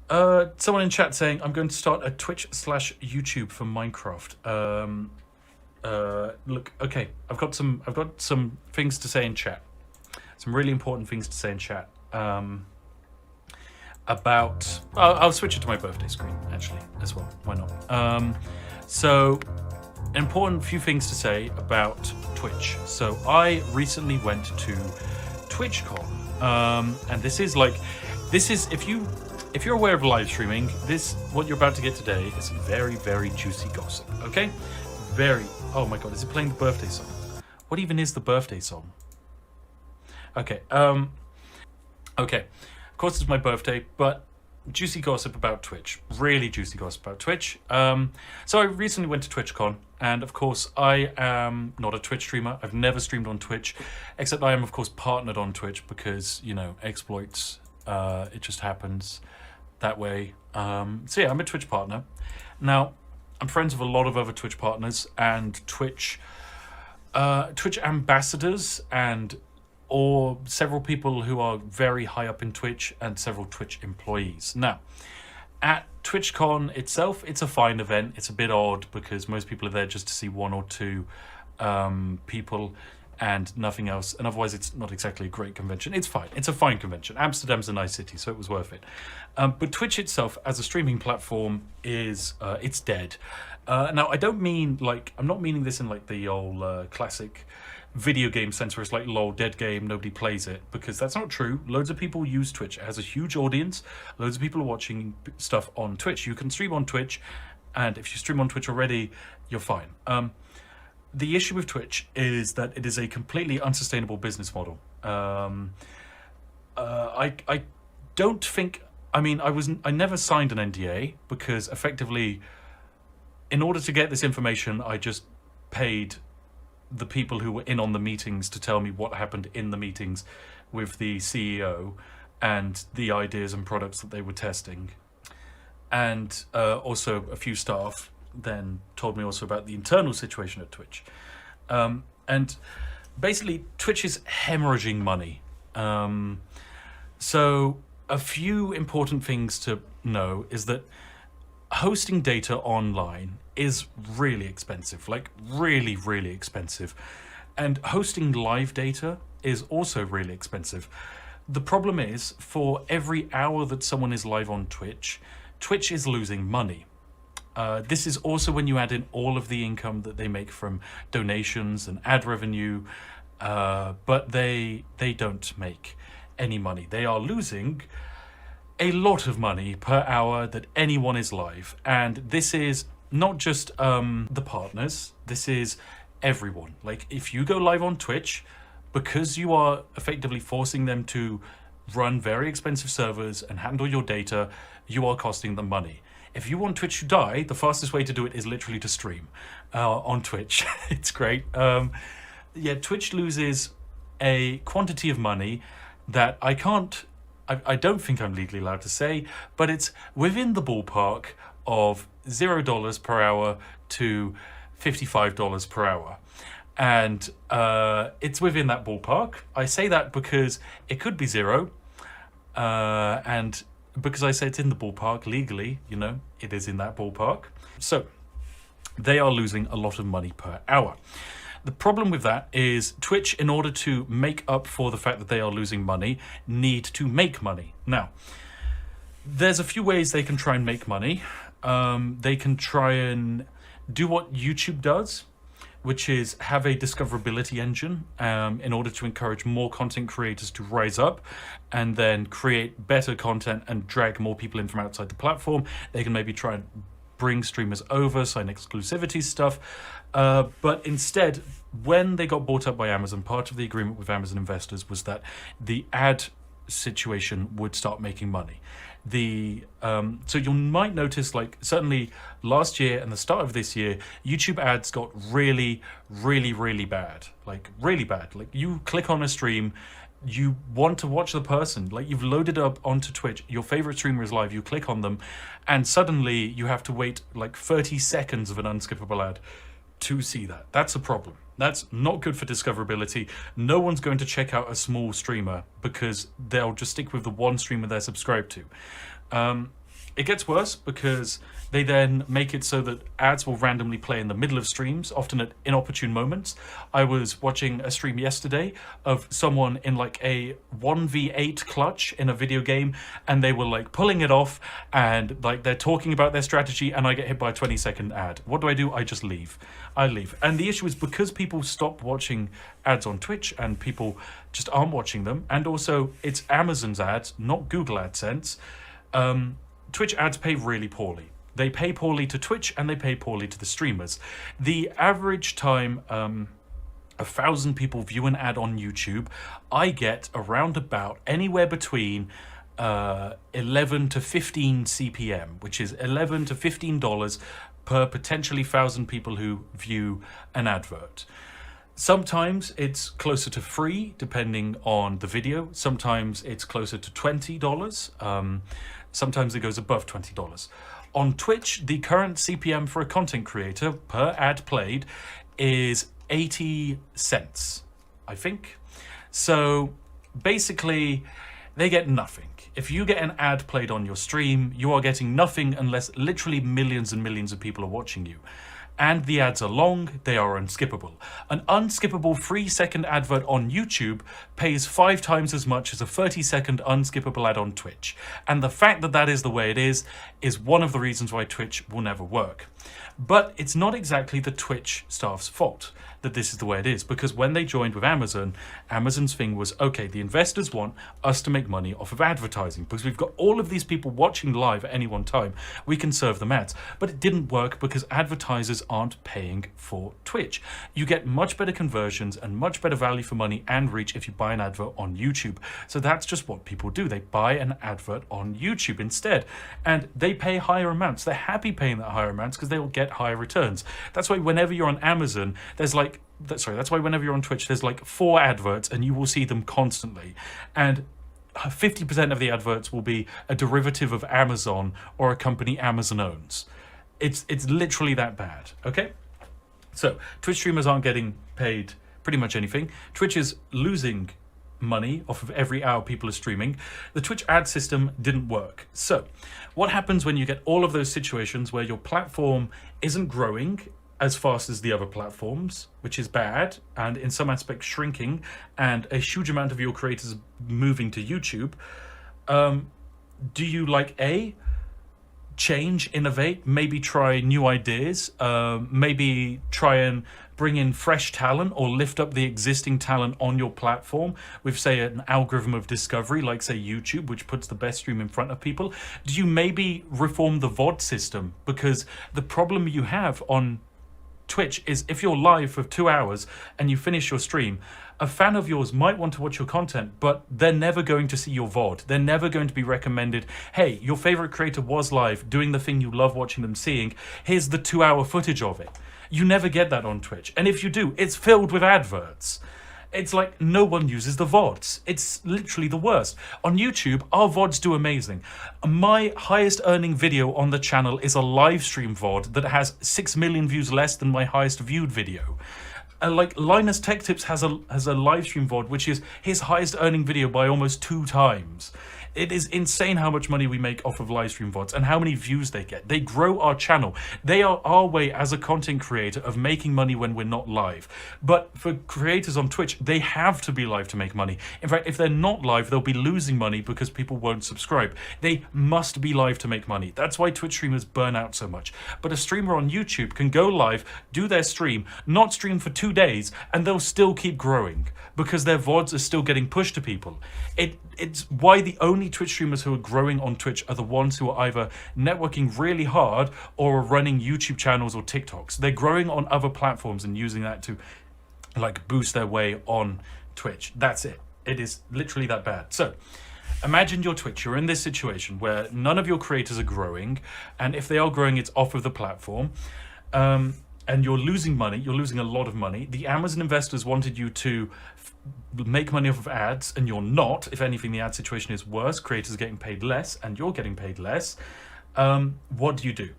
Someone in chat saying I'm going to start a Twitch/YouTube for Minecraft. Look, okay, I've got some things to say in chat. Some really important things to say in chat. About I'll switch it to my birthday screen actually as well. Why not? So an important few things to say about Twitch. So I recently went to TwitchCon, and this is if you're aware of live streaming, what you're about to get today is very, very juicy gossip. Okay, very. Oh my god, is it playing the birthday song? What even is the birthday song? Okay. Okay. Of course, it's my birthday, but juicy gossip about Twitch. Really juicy gossip about Twitch. So I recently went to TwitchCon, and of course, I am not a Twitch streamer. I've never streamed on Twitch, except I am, of course, partnered on Twitch because, you know, exploits. It just happens that way. So yeah, I'm a Twitch partner. Now, I'm friends with a lot of other Twitch partners and Twitch ambassadors or several people who are very high up in Twitch and several Twitch employees. Now, at TwitchCon itself, it's a fine event. It's a bit odd because most people are there just to see one or two people and nothing else. And otherwise, it's not exactly a great convention. It's fine. It's a fine convention. Amsterdam's a nice city, so it was worth it. But Twitch itself, as a streaming platform, is it's dead. Now, I don't mean I'm not meaning this in like the old classic video game sense where it's like lol, dead game, nobody plays it, because that's not true. Loads of people use Twitch. It has a huge audience. Loads of people are watching stuff on Twitch. You can stream on Twitch, and if you stream on Twitch already, you're fine. The issue with Twitch is that it is a completely unsustainable business model. I don't think. I mean, I never signed an NDA because effectively, in order to get this information, I just paid the people who were in on the meetings to tell me what happened in the meetings with the CEO and the ideas and products that they were testing. And also a few staff then told me also about the internal situation at Twitch. And basically, Twitch is hemorrhaging money. So a few important things to know is that hosting data online is really expensive, like really, really expensive. And hosting live data is also really expensive. The problem is, for every hour that someone is live on Twitch, Twitch is losing money. This is also when you add in all of the income that they make from donations and ad revenue, but they don't make any money. They are losing a lot of money per hour that anyone is live. And this is not just the partners, this is everyone. Like, if you go live on Twitch, because you are effectively forcing them to run very expensive servers and handle your data, you are costing them money. If you want Twitch to die, the fastest way to do it is literally to stream on Twitch. It's great. Yeah, Twitch loses a quantity of money that I don't think I'm legally allowed to say, but it's within the ballpark of $0 per hour to $55 per hour. And it's within that ballpark. I say that because it could be zero, and because I say it's in the ballpark legally, you know, it is in that ballpark. So they are losing a lot of money per hour. The problem with that is Twitch, in order to make up for the fact that they are losing money, need to make money. Now, there's a few ways they can try and make money. They can try and do what YouTube does, which is have a discoverability engine in order to encourage more content creators to rise up and then create better content and drag more people in from outside the platform. They can maybe try and bring streamers over, sign exclusivity stuff. But instead, when they got bought up by Amazon, part of the agreement with Amazon investors was that the ad situation would start making money. So you might notice, like, certainly last year and the start of this year, YouTube ads got really, really, really bad. Like, really bad. Like, you click on a stream, you want to watch the person, like, you've loaded up onto Twitch, your favorite streamer is live, you click on them, and suddenly you have to wait like 30 seconds of an unskippable ad to see that. That's a problem. That's not good for discoverability. No one's going to check out a small streamer because they'll just stick with the one streamer they're subscribed to. It gets worse because they then make it so that ads will randomly play in the middle of streams, often at inopportune moments. I was watching a stream yesterday of someone in like a 1v8 clutch in a video game, and they were like pulling it off, and like they're talking about their strategy, and I get hit by a 20-second ad. What do? I just leave. I leave. And the issue is because people stop watching ads on Twitch and people just aren't watching them, and also it's Amazon's ads, not Google AdSense. Twitch ads pay really poorly. They pay poorly to Twitch and they pay poorly to the streamers. The average time 1,000 people view an ad on YouTube, I get around about anywhere between 11 to 15 CPM, which is $11 to $15 per potentially 1,000 people who view an advert. Sometimes it's closer to free, depending on the video. Sometimes it's closer to $20. Sometimes it goes above $20. On Twitch, the current CPM for a content creator per ad played is 80 cents, I think. So basically, they get nothing. If you get an ad played on your stream, you are getting nothing unless literally millions and millions of people are watching you. And the ads are long, they are unskippable. An unskippable 3-second advert on YouTube pays 5 times as much as a 30-second unskippable ad on Twitch. And the fact that that is the way it is one of the reasons why Twitch will never work. But it's not exactly the Twitch staff's fault that this is the way it is, because when they joined with Amazon, Amazon's thing was, okay, the investors want us to make money off of advertising because we've got all of these people watching live at any one time. We can serve them ads. But it didn't work because advertisers aren't paying for Twitch. You get much better conversions and much better value for money and reach if you buy an advert on YouTube. So that's just what people do. They buy an advert on YouTube instead, and they pay higher amounts. They're happy paying that higher amounts because they will get higher returns. That's why whenever you're on Amazon, there's like, that's why whenever you're on Twitch, there's like 4 adverts and you will see them constantly. And 50% of the adverts will be a derivative of Amazon or a company Amazon owns. It's literally that bad, okay? So Twitch streamers aren't getting paid pretty much anything. Twitch is losing money off of every hour people are streaming. The Twitch ad system didn't work. So what happens when you get all of those situations where your platform isn't growing as fast as the other platforms, which is bad, and in some aspects shrinking, and a huge amount of your creators moving to YouTube? Do you like change, innovate, maybe try new ideas, maybe try and bring in fresh talent or lift up the existing talent on your platform with, say, an algorithm of discovery, like, say, YouTube, which puts the best stream in front of people? Do you maybe reform the VOD system? Because the problem you have on Twitch is if you're live for 2 hours and you finish your stream, a fan of yours might want to watch your content, but they're never going to see your VOD. They're never going to be recommended, hey, your favorite creator was live doing the thing you love watching them seeing. Here's the 2-hour footage of it. You never get that on Twitch. And if you do, it's filled with adverts. It's like no one uses the VODs. It's literally the worst. On YouTube, our VODs do amazing. My highest earning video on the channel is a live stream VOD that has 6 million views less than my highest viewed video. Like Linus Tech Tips has a live stream VOD, which is his highest earning video by almost 2 times. It is insane how much money we make off of live stream VODs and how many views they get. They grow our channel. They are our way as a content creator of making money when we're not live. But for creators on Twitch, they have to be live to make money. In fact, if they're not live, they'll be losing money because people won't subscribe. They must be live to make money. That's why Twitch streamers burn out so much. But a streamer on YouTube can go live, do their stream, not stream for 2 days, and they'll still keep growing because their VODs are still getting pushed to people. It's why the only Twitch streamers who are growing on Twitch are the ones who are either networking really hard or are running YouTube channels or TikToks. They're growing on other platforms and using that to like boost their way on Twitch. That's it. It is literally that bad. So imagine your Twitch. You're in this situation where none of your creators are growing, and if they are growing, it's off of the platform. And you're losing money, you're losing a lot of money. The Amazon investors wanted you to make money off of ads, and you're not. If anything, the ad situation is worse. Creators are getting paid less, and you're getting paid less. What do?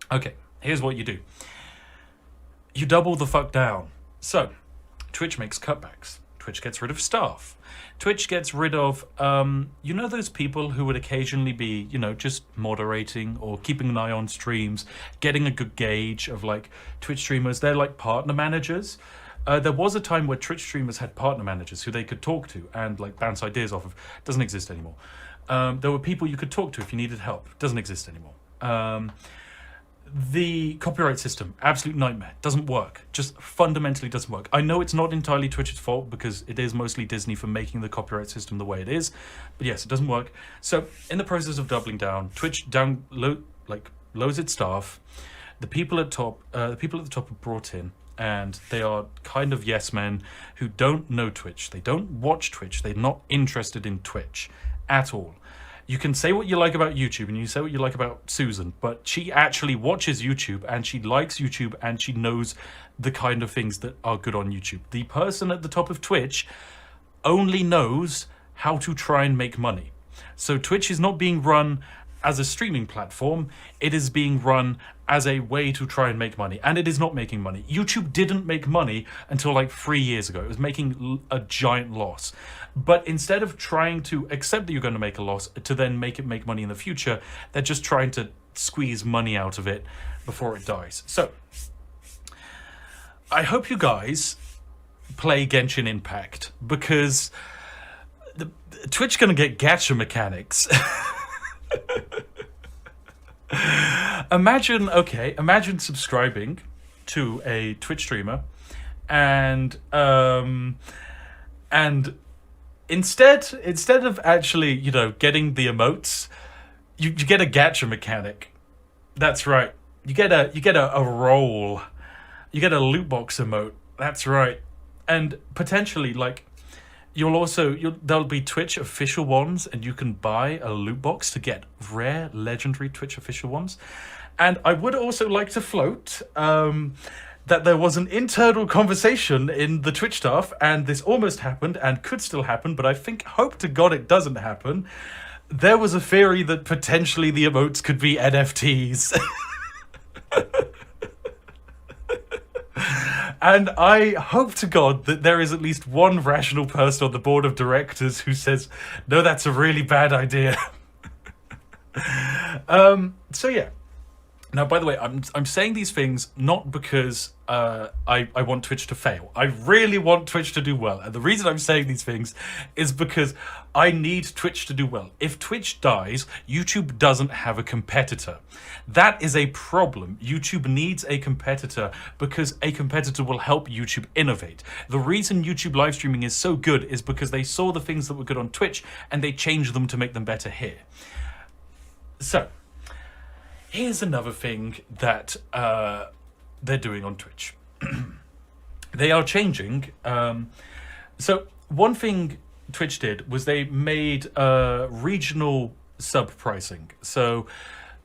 Okay, here's what you do. You double the fuck down. So, Twitch makes cutbacks. Twitch gets rid of staff. Twitch gets rid of, you know, those people who would occasionally be, you know, just moderating or keeping an eye on streams, getting a good gauge of like Twitch streamers. They're like partner managers. There was a time where Twitch streamers had partner managers who they could talk to and like bounce ideas off of. Doesn't exist anymore. There were people you could talk to if you needed help. Doesn't exist anymore. The copyright system, absolute nightmare. Doesn't work. Just fundamentally doesn't work. I know it's not entirely Twitch's fault because it is mostly Disney for making the copyright system the way it is. But yes, it doesn't work. So in the process of doubling down, Twitch loads its staff. The people at the top are brought in, and they are kind of yes men who don't know Twitch. They don't watch Twitch. They're not interested in Twitch at all. You can say what you like about YouTube and you say what you like about Susan, but she actually watches YouTube and she likes YouTube and she knows the kind of things that are good on YouTube. The person at the top of Twitch only knows how to try and make money. So Twitch is not being run as a streaming platform, it is being run as a way to try and make money, and it is not making money. YouTube didn't make money until like 3 years ago. It was making a giant loss. But instead of trying to accept that you're going to make a loss to then make it make money in the future, they're just trying to squeeze money out of it before it dies. So I hope you guys play Genshin Impact, because Twitch gonna get gacha mechanics. Imagine subscribing to a Twitch streamer and instead of actually, you know, getting the emotes, you get a gacha mechanic. That's right. You get a roll. You get a loot box emote. That's right. And potentially, like, there'll be Twitch official ones, and you can buy a loot box to get rare legendary Twitch official ones. And I would also like to float that there was an internal conversation in the Twitch staff, and this almost happened and could still happen, but I hope to God it doesn't happen. There was a theory that potentially the emotes could be NFTs. And I hope to God that there is at least one rational person on the board of directors who says, no, that's a really bad idea. So yeah. Now, by the way, I'm saying these things not because I want Twitch to fail. I really want Twitch to do well. And the reason I'm saying these things is because I need Twitch to do well. If Twitch dies, YouTube doesn't have a competitor. That is a problem. YouTube needs a competitor because a competitor will help YouTube innovate. The reason YouTube live streaming is so good is because they saw the things that were good on Twitch and they changed them to make them better here. So here's another thing that they're doing on Twitch. They are changing. So one thing Twitch did was they made regional sub pricing. So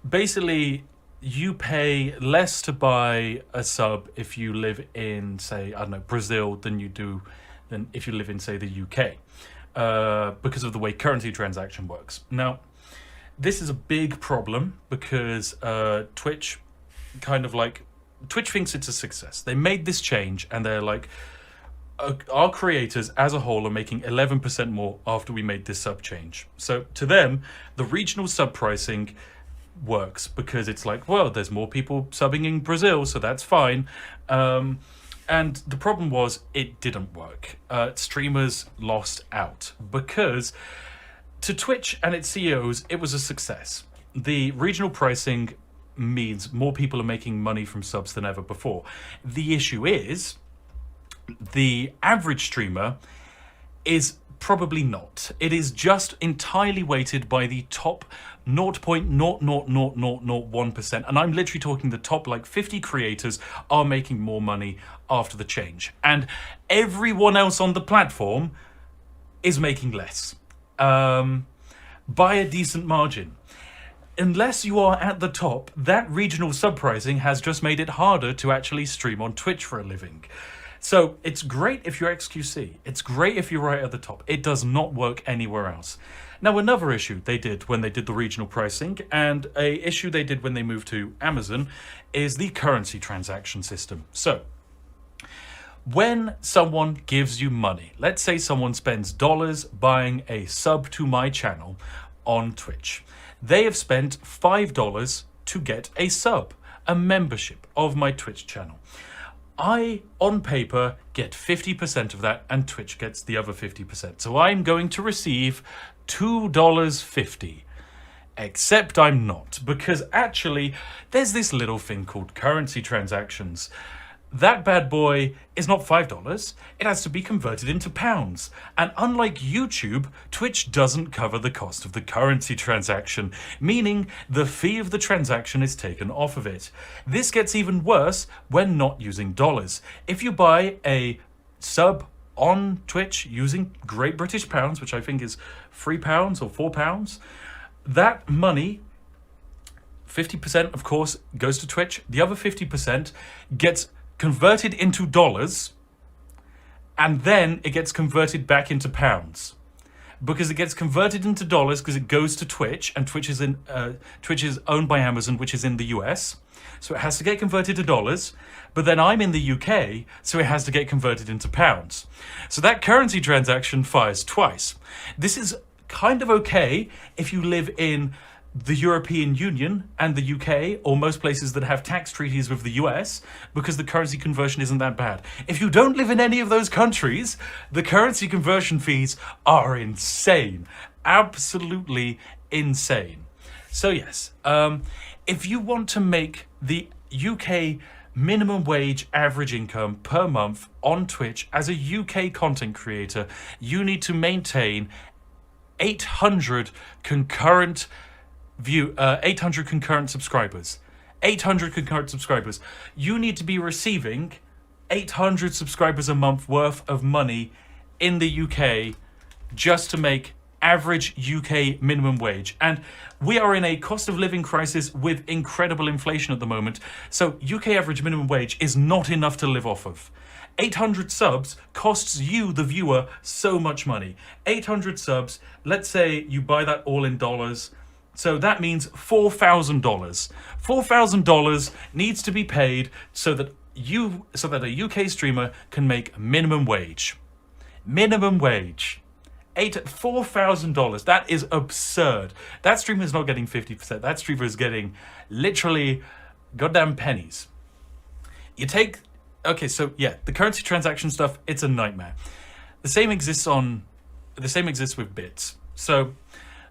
basically, you pay less to buy a sub if you live in, say, I don't know, Brazil than if you live in, say, the UK, because of the way currency transaction works. Now, this is a big problem because Twitch thinks it's a success. They made this change and they're like, our creators as a whole are making 11% more after we made this sub change. So to them, the regional sub pricing works because it's like, well, there's more people subbing in Brazil, so that's fine. And the problem was it didn't work. Streamers lost out because to Twitch and its CEOs, it was a success. The regional pricing means more people are making money from subs than ever before. The issue is the average streamer is probably not. It is just entirely weighted by the top 0.00001%. And I'm literally talking the top like 50 creators are making more money after the change. And everyone else on the platform is making less. By a decent margin. Unless you are at the top, that regional sub pricing has just made it harder to actually stream on Twitch for a living. So it's great if you're XQC. It's great if you're right at the top. It does not work anywhere else. Now, another issue they did when they did the regional pricing, and a issue they did when they moved to Amazon, is the currency transaction system. So When someone gives you money, let's say someone spends dollars buying a sub to my channel on Twitch. They have spent $5 to get a sub, a membership of my Twitch channel. I, on paper, get 50% of that and Twitch gets the other 50%. So I'm going to receive $2.50. Except I'm not, because actually there's this little thing called currency transactions. That bad boy is not $5, it has to be converted into pounds. And unlike YouTube, Twitch doesn't cover the cost of the currency transaction, meaning the fee of the transaction is taken off of it. This gets even worse when not using dollars. If you buy a sub on Twitch using Great British Pounds, which I think is £3 or £4, that money, 50% of course goes to Twitch, the other 50% gets converted into dollars, and then it gets converted back into pounds. Because it gets converted into dollars because it goes to Twitch, and Twitch is owned by Amazon, which is in the US. So it has to get converted to dollars, but then I'm in the UK, so it has to get converted into pounds. So that currency transaction fires twice. This is kind of okay if you live in the European Union and the UK, or most places that have tax treaties with the US, because the currency conversion isn't that bad. If you don't live in any of those countries, the currency conversion fees are insane. Absolutely insane. So yes, if you want to make the UK minimum wage average income per month on Twitch as a UK content creator, you need to maintain 800 concurrent 800 concurrent subscribers. 800 concurrent subscribers. You need to be receiving 800 subscribers a month worth of money in the UK just to make average UK minimum wage. And we are in a cost of living crisis with incredible inflation at the moment. So UK average minimum wage is not enough to live off of. 800 subs costs you, the viewer, so much money. 800 subs, let's say you buy that all in dollars. So that means $4,000. $4,000 needs to be paid so that a UK streamer can make minimum wage. Minimum wage. $4,000. That is absurd. That streamer is not getting 50%. That streamer is getting literally goddamn pennies. Okay, so yeah, the currency transaction stuff, it's a nightmare. The same exists with bits. So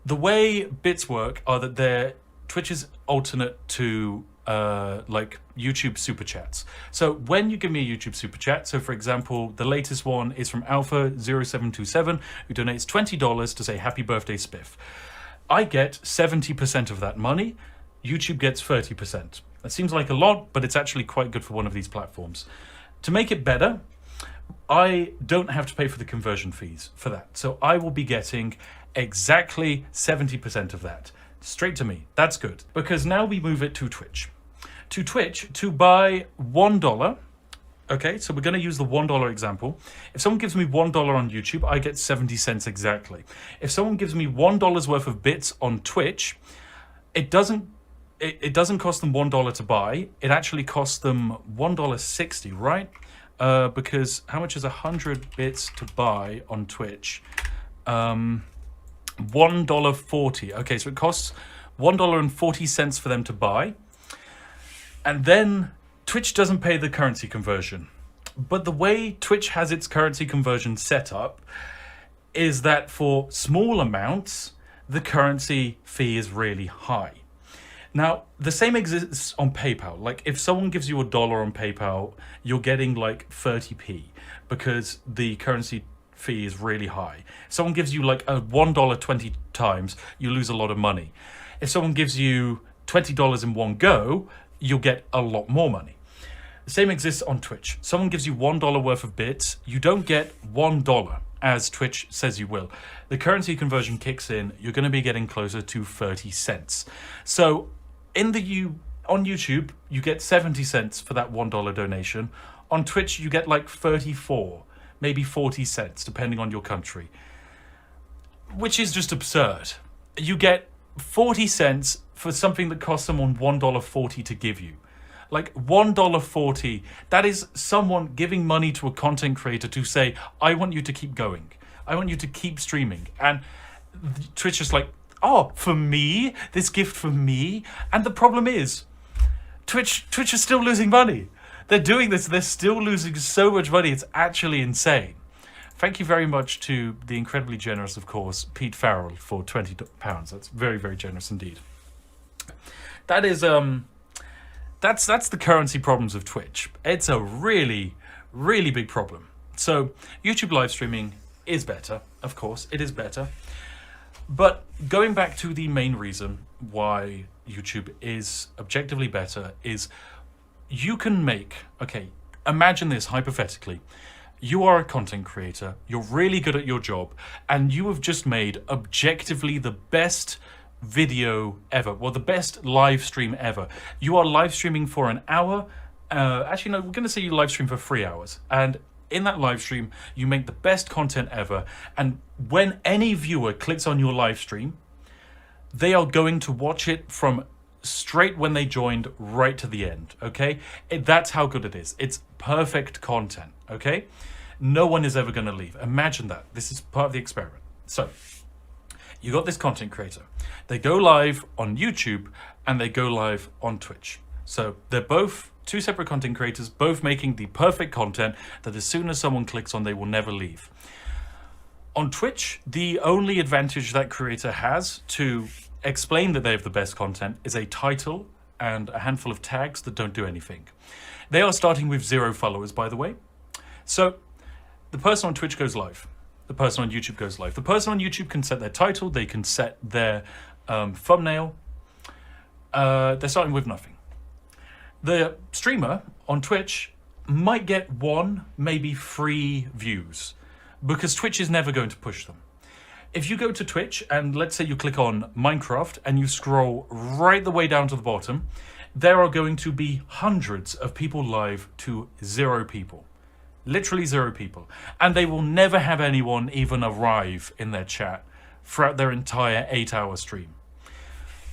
the way bits work are that they're Twitch's alternate to like YouTube super chats. So when you give me a YouTube super chat, so for example, the latest one is from Alpha0727, who donates $20 to say happy birthday Spiff. I get 70% of that money. YouTube gets 30%. That seems like a lot, but it's actually quite good for one of these platforms. To make it better, I don't have to pay for the conversion fees for that. So I will be getting exactly 70% of that straight to me. That's good, because now we move it to Twitch. To Twitch, to buy $1, okay, so we're going to use the $1 example. If someone gives me $1 on YouTube, I get 70 cents exactly. If someone gives me $1 worth of bits on Twitch, it doesn't cost them $1 to buy. It actually costs them $1.60, right? Because how much is 100 bits to buy on Twitch? $1.40. Okay, so it costs $1.40 for them to buy. And then Twitch doesn't pay the currency conversion. But the way Twitch has its currency conversion set up is that for small amounts, the currency fee is really high. Now, the same exists on PayPal. Like, if someone gives you $1 on PayPal, you're getting like 30p because the currency fee is really high. If someone gives you like a $1 20 times, you lose a lot of money. If someone gives you $20 in one go, you'll get a lot more money. The same exists on Twitch. Someone gives you $1 worth of bits, you don't get $1 as Twitch says you will. The currency conversion kicks in, you're going to be getting closer to 30 cents. So on YouTube, you get 70 cents for that $1 donation. On Twitch, you get like 34, maybe 40 cents, depending on your country, which is just absurd. You get 40 cents for something that costs someone $1.40 to give you. Like $1.40, that is someone giving money to a content creator to say, I want you to keep going. I want you to keep streaming. And Twitch is like, oh, for me? This gift for me? And the problem is, Twitch is still losing money. They're doing this, they're still losing so much money, it's actually insane. Thank you very much to the incredibly generous, of course, Pete Farrell for £20. That's very, very generous indeed. That is, that's the currency problems of Twitch. It's a really, really big problem. So YouTube live streaming is better, of course, it is better. But going back to the main reason why YouTube is objectively better is you can make, okay, imagine this hypothetically. You are a content creator, you're really good at your job, and you have just made objectively the best video ever, well, the best live stream ever. You are live streaming for an hour. Actually, no, we're going to say you live stream for 3 hours. And in that live stream, you make the best content ever. And when any viewer clicks on your live stream, they are going to watch it from straight when they joined right to the end, okay? That's how good it is. It's perfect content, okay? No one is ever going to leave. Imagine that. This is part of the experiment. So, you got this content creator. They go live on YouTube and they go live on Twitch. So, they're both two separate content creators, both making the perfect content that as soon as someone clicks on, they will never leave. On Twitch, the only advantage that creator has to explain that they have the best content is a title and a handful of tags that don't do anything. They are starting with 0 followers, by the way. So the person on Twitch goes live. The person on YouTube goes live. The person on YouTube can set their title. They can set their thumbnail. They're starting with nothing. The streamer on Twitch might get 1, maybe 3 views because Twitch is never going to push them. If you go to Twitch and let's say you click on Minecraft and you scroll right the way down to the bottom, there are going to be hundreds of people live to 0 people. Literally 0 people. And they will never have anyone even arrive in their chat throughout their entire 8-hour stream.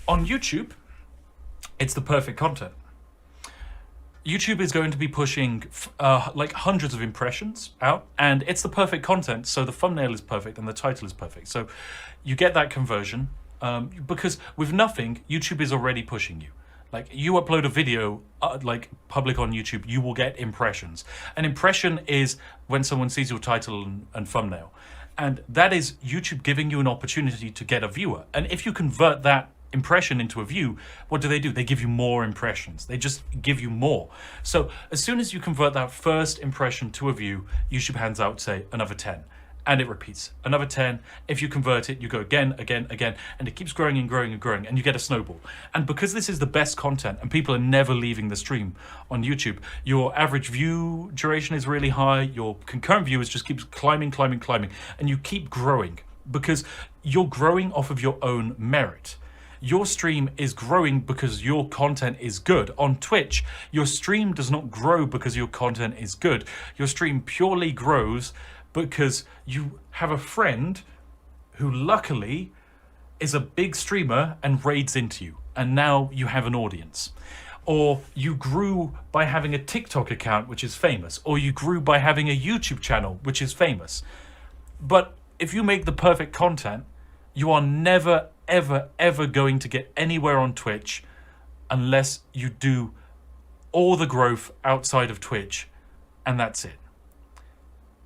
On YouTube, it's the perfect content. YouTube is going to be pushing like hundreds of impressions out, and it's the perfect content, so the thumbnail is perfect and the title is perfect. So you get that conversion because with nothing, YouTube is already pushing you. Like you upload a video like public on YouTube, you will get impressions. An impression is when someone sees your title and thumbnail. And that is YouTube giving you an opportunity to get a viewer. And if you convert that impression into a view, what do? They give you more impressions. They just give you more. So as soon as you convert that first impression to a view, YouTube hands out, say, another 10. And it repeats. Another 10. If you convert it, you go again, and it keeps growing and growing and growing, and you get a snowball. And because this is the best content, and people are never leaving the stream on YouTube, your average view duration is really high, your concurrent viewers just keeps climbing, and you keep growing because you're growing off of your own merit. Your stream is growing because your content is good. On Twitch, your stream does not grow because your content is good. Your stream purely grows because you have a friend who luckily is a big streamer and raids into you, and now you have an audience. Or you grew by having a TikTok account, which is famous, or you grew by having a YouTube channel, which is famous. But if you make the perfect content, you are never, ever going to get anywhere on Twitch unless you do all the growth outside of Twitch, and that's it.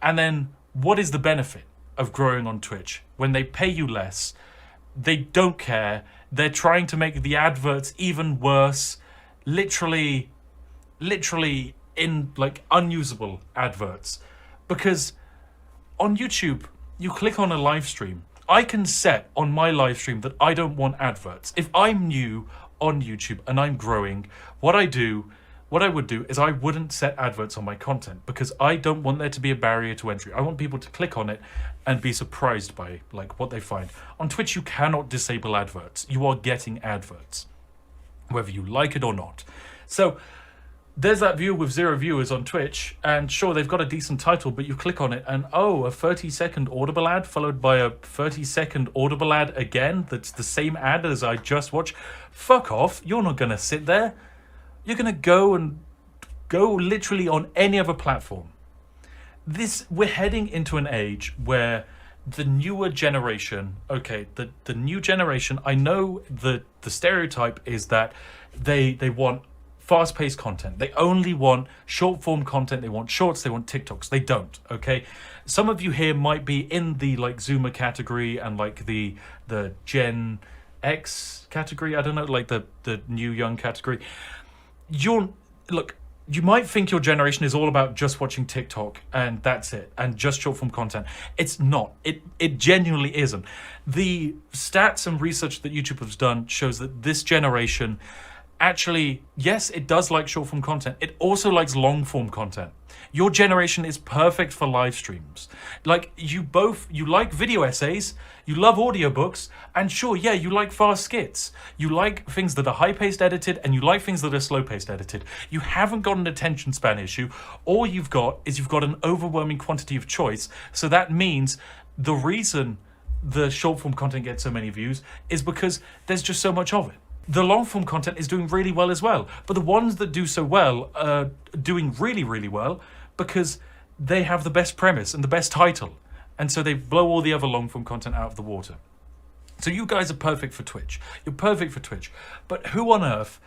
And then what is the benefit of growing on Twitch? When they pay you less, they don't care. They're trying to make the adverts even worse. Literally in like unusable adverts. Because on YouTube, you click on a live stream. I can set on my live stream that I don't want adverts. If I'm new on YouTube and I'm growing, what I would do is I wouldn't set adverts on my content because I don't want there to be a barrier to entry. I want people to click on it and be surprised by like what they find. On Twitch, you cannot disable adverts. You are getting adverts, whether you like it or not. So there's that view with 0 viewers on Twitch, and sure, they've got a decent title, but you click on it and oh, a 30-second Audible ad followed by a 30-second Audible ad again that's the same ad as I just watched. Fuck off, you're not gonna sit there. You're going to go literally on any other platform. We're heading into an age where the newer generation, okay, the new generation, I know the stereotype is that they want fast-paced content. They only want short-form content. They want shorts. They want TikToks. They don't, okay? Some of you here might be in the like Zoomer category and like the Gen X category. I don't know, like the new young category. Look, you might think your generation is all about just watching TikTok and that's it, and just short form content. It's not. It genuinely isn't. The stats and research that YouTube has done shows that this generation actually, yes, it does like short form content. It also likes long form content. Your generation is perfect for live streams. Like you like video essays, you love audiobooks, and sure, yeah, you like fast skits. You like things that are high-paced edited, and you like things that are slow-paced edited. You haven't got an attention span issue. All you've got an overwhelming quantity of choice. So that means the reason the short form content gets so many views is because there's just so much of it. The long form content is doing really well as well, but the ones that do so well are doing really, really well because they have the best premise and the best title, and so they blow all the other long form content out of the water. So you guys are perfect for Twitch. You're perfect for Twitch, but who on earth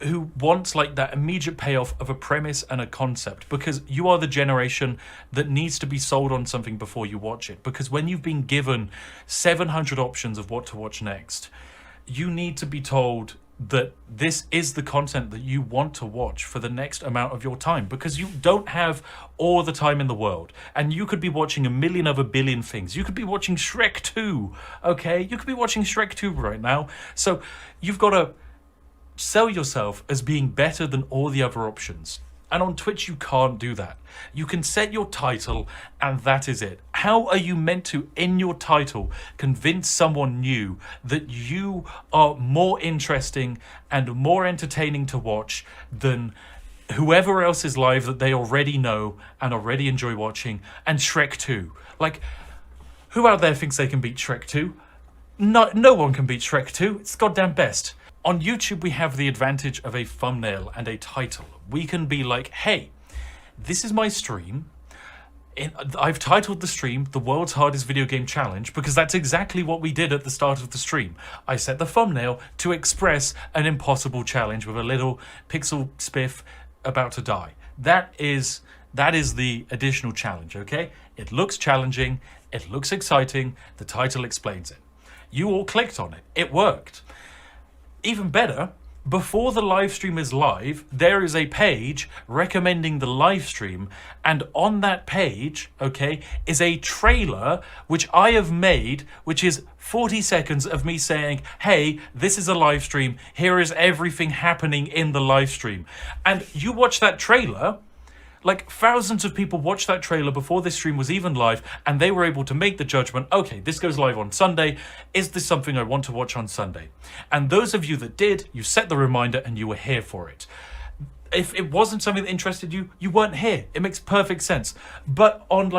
who wants like that immediate payoff of a premise and a concept? Because you are the generation that needs to be sold on something before you watch it, because when you've been given 700 options of what to watch next, you need to be told that this is the content that you want to watch for the next amount of your time, because you don't have all the time in the world, and you could be watching a million other billion things. You could be watching Shrek 2, okay? You could be watching Shrek 2 right now. So you've got to sell yourself as being better than all the other options. And on Twitch, you can't do that. You can set your title and that is it. How are you meant to, in your title, convince someone new that you are more interesting and more entertaining to watch than whoever else is live that they already know and already enjoy watching, and Shrek 2? Like, who out there thinks they can beat Shrek 2? No one can beat Shrek 2. It's goddamn best. On YouTube, we have the advantage of a thumbnail and a title. We can be like, hey, this is my stream. I've titled the stream The World's Hardest Video Game Challenge, because that's exactly what we did at the start of the stream. I set the thumbnail to express an impossible challenge with a little pixel spiff about to die. That is the additional challenge, okay? It looks challenging, it looks exciting, the title explains it. You all clicked on it, it worked. Even better, before the live stream is live, there is a page recommending the live stream, and on that page, okay, is a trailer which I have made, which is 40 seconds of me saying, hey, this is a live stream, here is everything happening in the live stream. And you watch that trailer, like thousands of people watched that trailer before this stream was even live, and they were able to make the judgment, okay, this goes live on Sunday. Is this something I want to watch on Sunday? And those of you that did, you set the reminder and you were here for it. If it wasn't something that interested you, you weren't here. It makes perfect sense. But on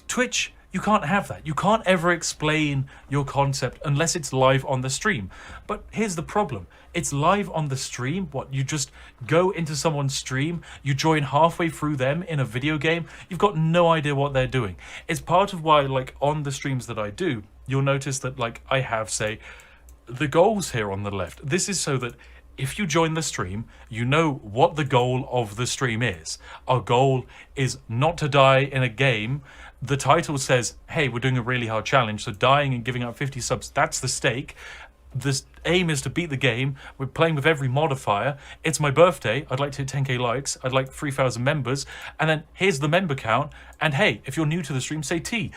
Twitch, you can't have that. You can't ever explain your concept unless it's live on the stream. But here's the problem. It's live on the stream. What, you just go into someone's stream, you join halfway through them in a video game, you've got no idea what they're doing. It's part of why, like, on the streams that I do, you'll notice that, like, I have, say, the goals here on the left. This is so that if you join the stream, you know what the goal of the stream is. Our goal is not to die in a game. The title says, hey, we're doing a really hard challenge, so dying and giving up 50 subs, that's the stake. The aim is to beat the game. We're playing with every modifier. It's my birthday. I'd like to hit 10k likes. I'd like 3,000 members. And then here's the member count. And hey, if you're new to the stream, say T.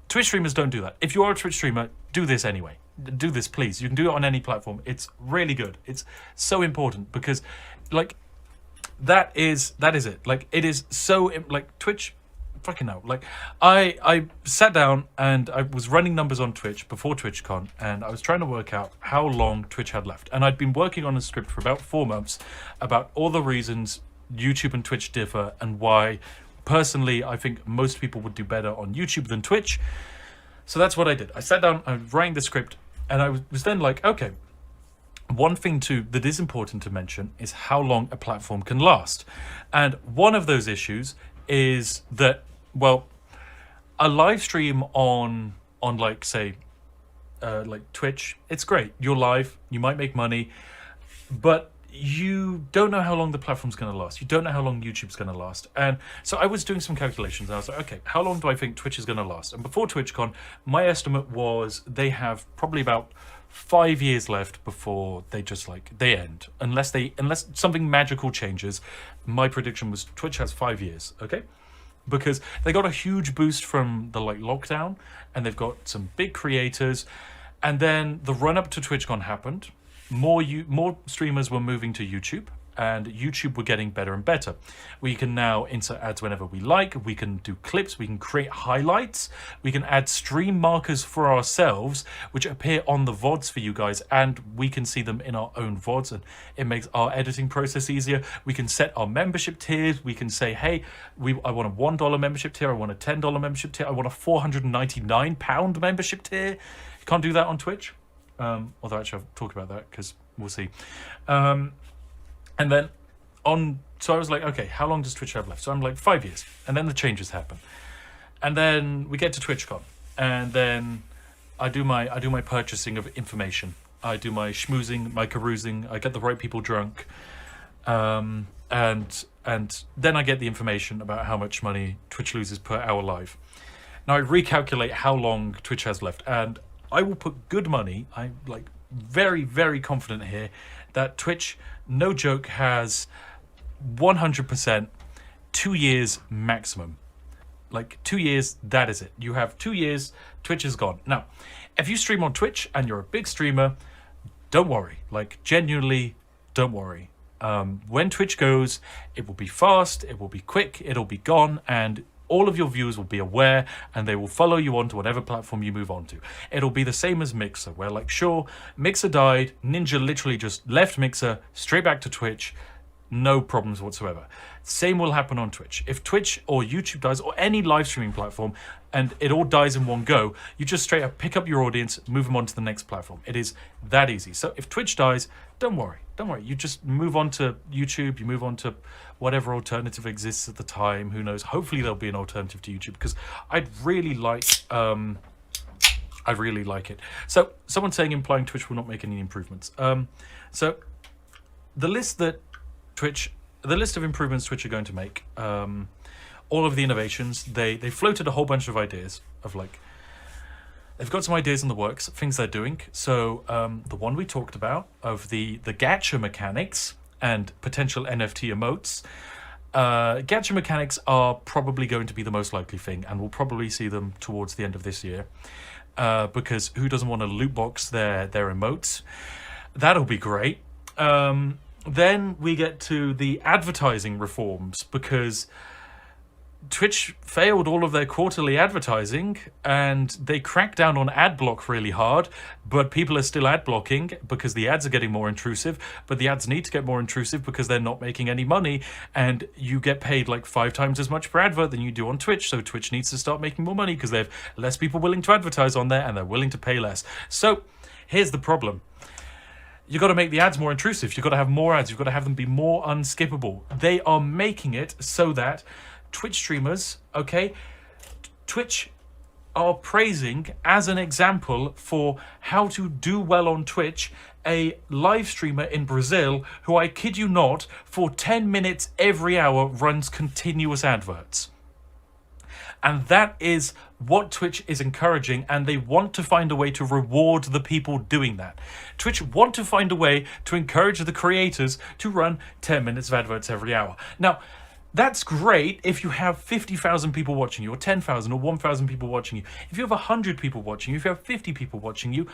Twitch streamers don't do that. If you are a Twitch streamer, do this anyway. Do this, please. You can do it on any platform. It's really good. It's so important because, like, that is it. Like, it is so, like, Twitch, fucking hell. Like, I sat down and I was running numbers on Twitch before TwitchCon, and I was trying to work out how long Twitch had left. And I'd been working on a script for about 4 months about all the reasons YouTube and Twitch differ and why, personally, I think most people would do better on YouTube than Twitch. So that's what I did. I sat down, I was writing the script, and I was then like, okay, one thing that is important to mention is how long a platform can last. And one of those issues is that, well, a live stream on like, say, like Twitch, it's great. You're live, you might make money, but you don't know how long the platform's going to last. You don't know how long YouTube's going to last. And so I was doing some calculations and I was like, okay, how long do I think Twitch is going to last? And before TwitchCon, my estimate was they have probably about 5 years left before they just they end. Unless something magical changes. My prediction was Twitch has 5 years, okay? Because they got a huge boost from the lockdown, and they've got some big creators, and then the run up to TwitchCon happened. More streamers were moving to YouTube, and YouTube were getting better and better. We can now insert ads whenever we like. We can do clips. We can create highlights. We can add stream markers for ourselves, which appear on the VODs for you guys, and we can see them in our own VODs, and it makes our editing process easier. We can set our membership tiers. We can say, hey, I want a $1 membership tier. I want a $10 membership tier. I want a £499 membership tier. You can't do that on Twitch. Although actually I'll talk about that because we'll see. And then so I was like, okay, how long does Twitch have left? So I'm like 5 years, and then the changes happen, and then we get to TwitchCon, and then I do my purchasing of information. I do my schmoozing, my carousing. I get the right people drunk, and then I get the information about how much money Twitch loses per hour live. Now I recalculate how long Twitch has left, and I will put good money. I'm very, very confident here that Twitch, no joke, has 100% 2 years maximum. 2 years, that is it. You have 2 years, Twitch is gone. Now, if you stream on Twitch and you're a big streamer, don't worry. Genuinely, don't worry. When Twitch goes, it will be fast, it will be quick, it'll be gone, and all of your viewers will be aware, and they will follow you on to whatever platform you move on to. It'll be the same as Mixer, where sure, Mixer died, Ninja literally just left Mixer, straight back to Twitch, no problems whatsoever. Same will happen on Twitch. If Twitch or YouTube dies, or any live streaming platform, and it all dies in one go, you just straight up pick up your audience, move them on to the next platform. It is that easy. So if Twitch dies, don't worry. You just move on to YouTube, you move on to whatever alternative exists at the time. Who knows? Hopefully there'll be an alternative to YouTube, because I'd really like it. So someone saying implying Twitch will not make any improvements. So the list of improvements Twitch are going to make, all of the innovations, they floated a whole bunch of ideas of they've got some ideas in the works, things they're doing. So the one we talked about of the gacha mechanics and potential NFT emotes. Gacha mechanics are probably going to be the most likely thing, and we'll probably see them towards the end of this year, because who doesn't want to loot box their emotes? That'll be great. Then we get to the advertising reforms, because Twitch failed all of their quarterly advertising, and they cracked down on ad block really hard, but people are still ad blocking because the ads are getting more intrusive, but the ads need to get more intrusive because they're not making any money, and you get paid 5 times as much per advert than you do on Twitch, so Twitch needs to start making more money because they have less people willing to advertise on there, and they're willing to pay less. So here's the problem. You've got to make the ads more intrusive. You've got to have more ads. You've got to have them be more unskippable. They are making it so that Twitch streamers, okay, Twitch are praising as an example for how to do well on Twitch a live streamer in Brazil who, I kid you not, for 10 minutes every hour runs continuous adverts. And that is what Twitch is encouraging, and they want to find a way to reward the people doing that. Twitch want to find a way to encourage the creators to run 10 minutes of adverts every hour. Now, that's great if you have 50,000 people watching you, or 10,000 or 1,000 people watching you. If you have 100 people watching you, if you have 50 people watching you,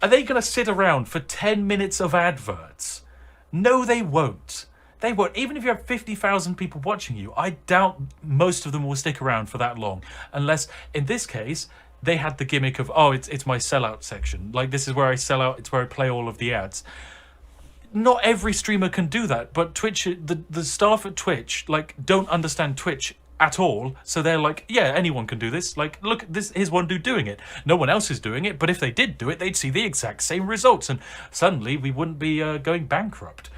are they going to sit around for 10 minutes of adverts? No, they won't. They won't. Even if you have 50,000 people watching you, I doubt most of them will stick around for that long. Unless, in this case, they had the gimmick of, oh, it's my sellout section. This is where I sell out. It's where I play all of the ads. Not every streamer can do that, but Twitch, the staff at Twitch, don't understand Twitch at all. So they're like, yeah, anyone can do this. Like, look, here's one dude doing it. No one else is doing it, but if they did do it, they'd see the exact same results, and suddenly we wouldn't be going bankrupt.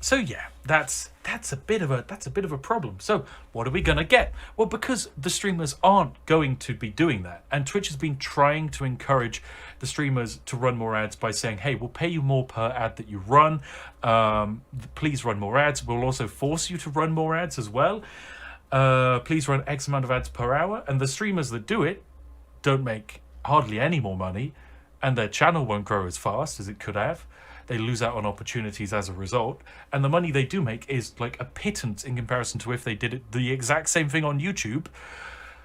So yeah, that's a bit of a problem. So what are we gonna get? Well, because the streamers aren't going to be doing that, and Twitch has been trying to encourage the streamers to run more ads by saying, hey, we'll pay you more per ad that you run. Please run more ads. We'll also force you to run more ads as well. Please run X amount of ads per hour. And the streamers that do it don't make hardly any more money, and their channel won't grow as fast as it could have. They lose out on opportunities as a result, and the money they do make is like a pittance in comparison to if they did it the exact same thing on YouTube.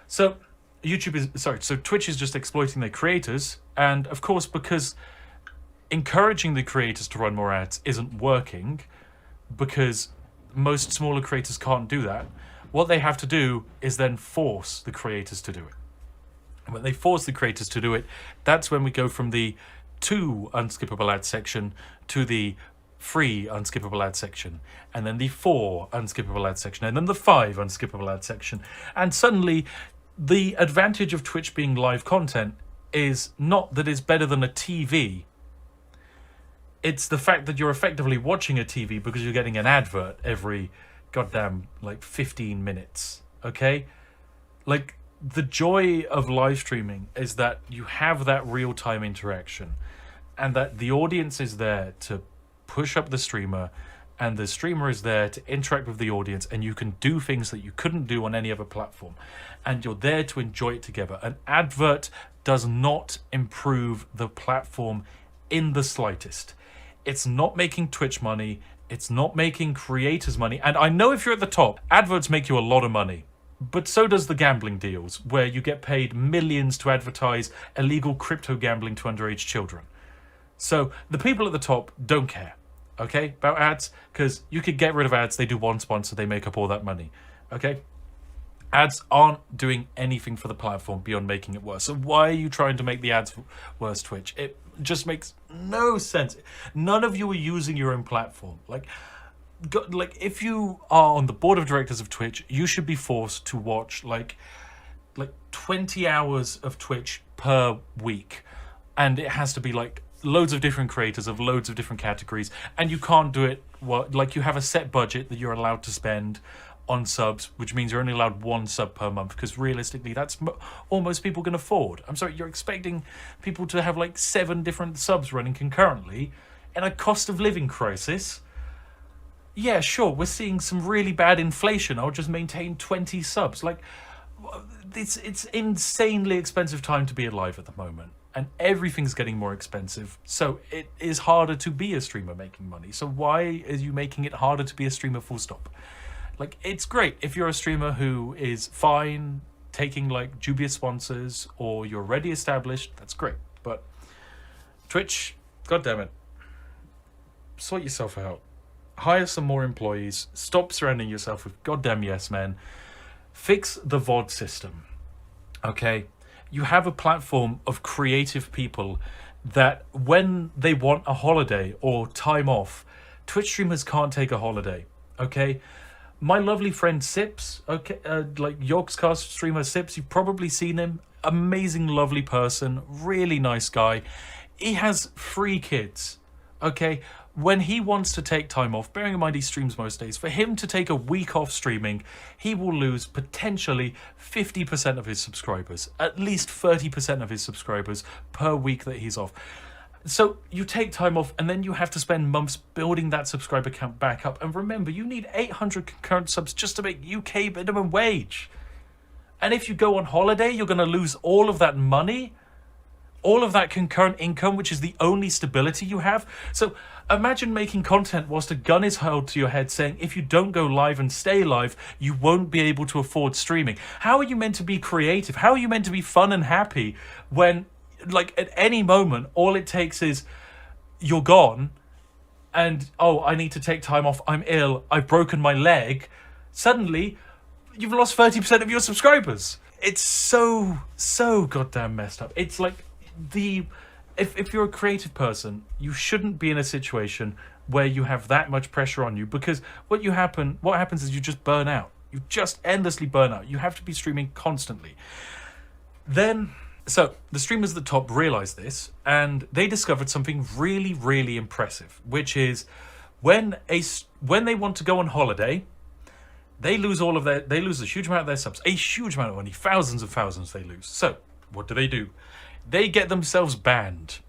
So Twitch is just exploiting their creators, and of course, because encouraging the creators to run more ads isn't working, because most smaller creators can't do that, what they have to do is then force the creators to do it. And when they force the creators to do it, that's when we go from the 2 unskippable ad section to the 3 unskippable ad section, and then the 4 unskippable ad section, and then the 5 unskippable ad section. And suddenly the advantage of Twitch being live content is not that it's better than a TV. It's the fact that you're effectively watching a TV because you're getting an advert every goddamn like 15 minutes. Okay? Like, the joy of live streaming is that you have that real-time interaction, and that the audience is there to push up the streamer, and the streamer is there to interact with the audience, and you can do things that you couldn't do on any other platform, and you're there to enjoy it together. An advert does not improve the platform in the slightest. It's not making Twitch money, it's not making creators money, and I know if you're at the top, adverts make you a lot of money. But so does the gambling deals, where you get paid millions to advertise illegal crypto gambling to underage children. So the people at the top don't care, okay, about ads, because you could get rid of ads. They do one sponsor, they make up all that money, okay? Ads aren't doing anything for the platform beyond making it worse. So why are you trying to make the ads worse, Twitch? It just makes no sense. None of you are using your own platform. Like, if you are on the board of directors of Twitch, you should be forced to watch like 20 hours of Twitch per week, and it has to be like loads of different creators of loads of different categories, and you can't do it like you have a set budget that you're allowed to spend on subs, which means you're only allowed 1 sub per month, because realistically that's all most people can afford. I'm sorry, you're expecting people to have like 7 different subs running concurrently in a cost of living crisis. Yeah, sure, we're seeing some really bad inflation. I'll just maintain 20 subs. Like, it's insanely expensive time to be alive at the moment, and everything's getting more expensive. So it is harder to be a streamer making money. So why are you making it harder to be a streamer, full stop? Like, it's great if you're a streamer who is fine taking like dubious sponsors, or you're already established, that's great. But Twitch, goddammit, sort yourself out. Hire some more employees. Stop surrounding yourself with goddamn yes men. Fix the VOD system. Okay? You have a platform of creative people that when they want a holiday or time off, Twitch streamers can't take a holiday. Okay? My lovely friend Sips, okay, like Yorkscast streamer Sips, you've probably seen him. Amazing, lovely person. Really nice guy. He has 3 kids. Okay? When he wants to take time off, bearing in mind he streams most days, for him to take a week off streaming, he will lose potentially 50% of his subscribers, at least 30% of his subscribers per week that he's off. So you take time off, and then you have to spend months building that subscriber count back up. And remember, you need 800 concurrent subs just to make UK minimum wage. And if you go on holiday, you're going to lose all of that money, all of that concurrent income, which is the only stability you have. So imagine making content whilst a gun is held to your head saying, if you don't go live and stay live, you won't be able to afford streaming. How are you meant to be creative? How are you meant to be fun and happy when, like, at any moment, all it takes is you're gone and, oh, I need to take time off, I'm ill, I've broken my leg. Suddenly, you've lost 30% of your subscribers. It's so goddamn messed up. It's like if you're a creative person, you shouldn't be in a situation where you have that much pressure on you, because what happens is you just burn out. You just endlessly burn out. You have to be streaming constantly. So the streamers at the top realized this, and they discovered something really, really impressive, which is when they want to go on holiday, they lose a huge amount of their subs, a huge amount of money, thousands they lose. So what do? They get themselves banned,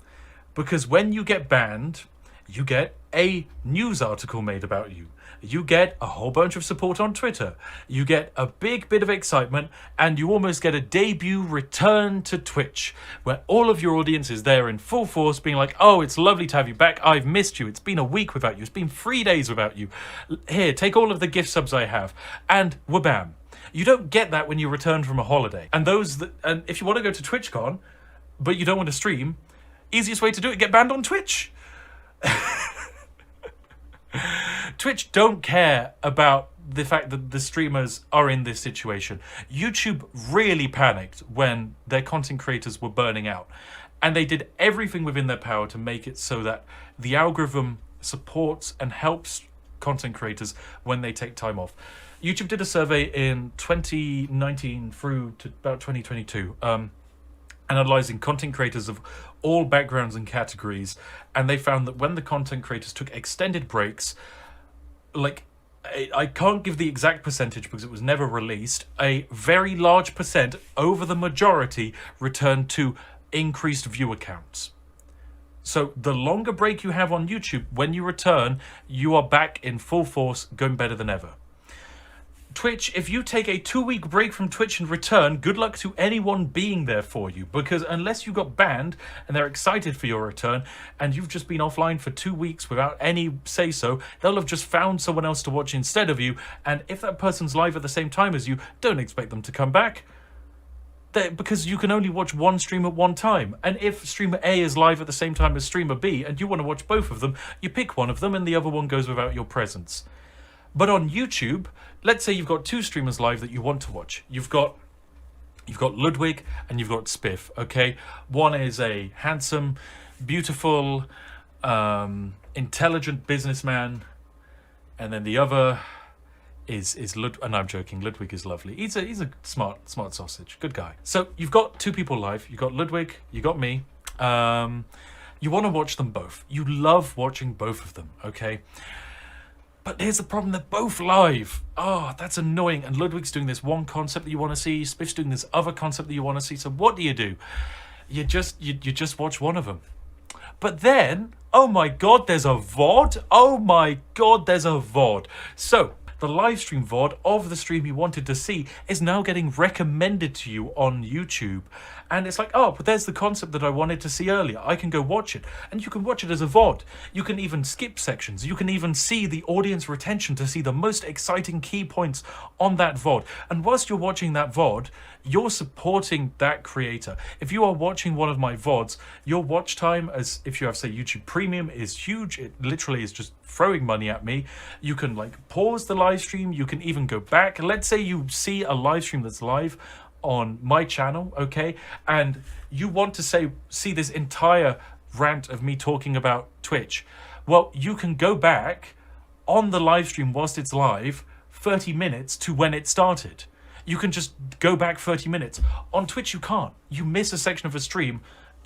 because when you get banned, you get a news article made about you. You get a whole bunch of support on Twitter. You get a big bit of excitement, and you almost get a debut return to Twitch, where all of your audience is there in full force being like, oh, it's lovely to have you back. I've missed you. It's been a week without you. It's been 3 days without you. Here, take all of the gift subs I have. And wabam. You don't get that when you return from a holiday. And if you want to go to TwitchCon, but you don't want to stream, easiest way to do it, get banned on Twitch. Twitch don't care about the fact that the streamers are in this situation. YouTube really panicked when their content creators were burning out, and they did everything within their power to make it so that the algorithm supports and helps content creators when they take time off. YouTube did a survey in 2019 through to about 2022, analyzing content creators of all backgrounds and categories, and they found that when the content creators took extended breaks, like, I can't give the exact percentage because it was never released, a very large percent, over the majority, returned to increased viewer counts. So the longer break you have on YouTube, when you return, you are back in full force, going better than ever. Twitch, if you take a 2-week break from Twitch and return, good luck to anyone being there for you, because unless you got banned and they're excited for your return and you've just been offline for 2 weeks without any say-so, they'll have just found someone else to watch instead of you, and if that person's live at the same time as you, don't expect them to come back. Because you can only watch one stream at one time, and if streamer A is live at the same time as streamer B and you want to watch both of them, you pick one of them and the other one goes without your presence. But on YouTube, let's say you've got 2 streamers live that you want to watch. You've got Ludwig and you've got Spiff, okay? One is a handsome, beautiful, intelligent businessman, and then the other is Ludwig. And I'm joking, Ludwig is lovely. He's a smart sausage, good guy. So you've got 2 people live. You've got Ludwig, you got me. You want to watch them both. You love watching both of them, okay? But here's the problem, they're both live. Oh, that's annoying. And Ludwig's doing this one concept that you want to see. Spiff's doing this other concept that you want to see. So what do? You just watch one of them. But then, oh my God, there's a VOD. Oh my God, there's a VOD. So the live stream VOD of the stream you wanted to see is now getting recommended to you on YouTube. And it's like, oh, but there's the concept that I wanted to see earlier. I can go watch it. And you can watch it as a VOD. You can even skip sections. You can even see the audience retention to see the most exciting key points on that VOD. And whilst you're watching that VOD, you're supporting that creator. If you are watching one of my VODs, your watch time, as if you have, say, YouTube Premium, is huge. It literally is just throwing money at me. You can like pause the live stream. You can even go back. Let's say you see a live stream that's live on my channel, okay, and you want to see this entire rant of me talking about Twitch. Well, you can go back on the live stream whilst it's live 30 minutes to when it started. You can just go back 30 minutes. On Twitch, you can't. You miss a section of a stream,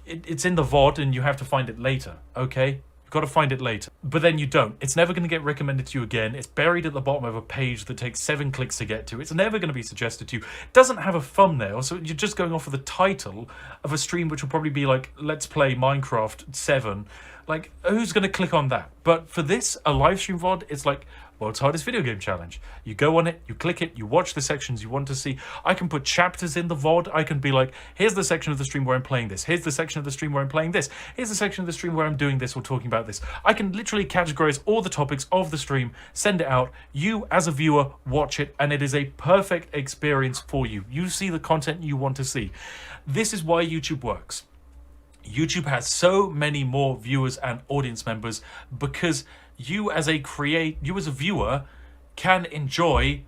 it's in the VOD and you have to find it later, okay? You've got to find it later. But then you don't. It's never going to get recommended to you again. It's buried at the bottom of a page that takes 7 clicks to get to. It's never going to be suggested to you. It doesn't have a thumbnail, so you're just going off of the title of a stream, which will probably be like, let's play Minecraft 7. Like, who's going to click on that? But for this, a live stream VOD, it's like, World's Hardest Video Game Challenge. You go on it, you click it, you watch the sections you want to see. I can put chapters in the VOD. I can be like, here's the section of the stream where I'm playing this. Here's the section of the stream where I'm playing this. Here's the section of the stream where I'm doing this or talking about this. I can literally categorize all the topics of the stream, send it out. You, as a viewer, watch it, and it is a perfect experience for you. You see the content you want to see. This is why YouTube works. YouTube has so many more viewers and audience members because you as a viewer can enjoy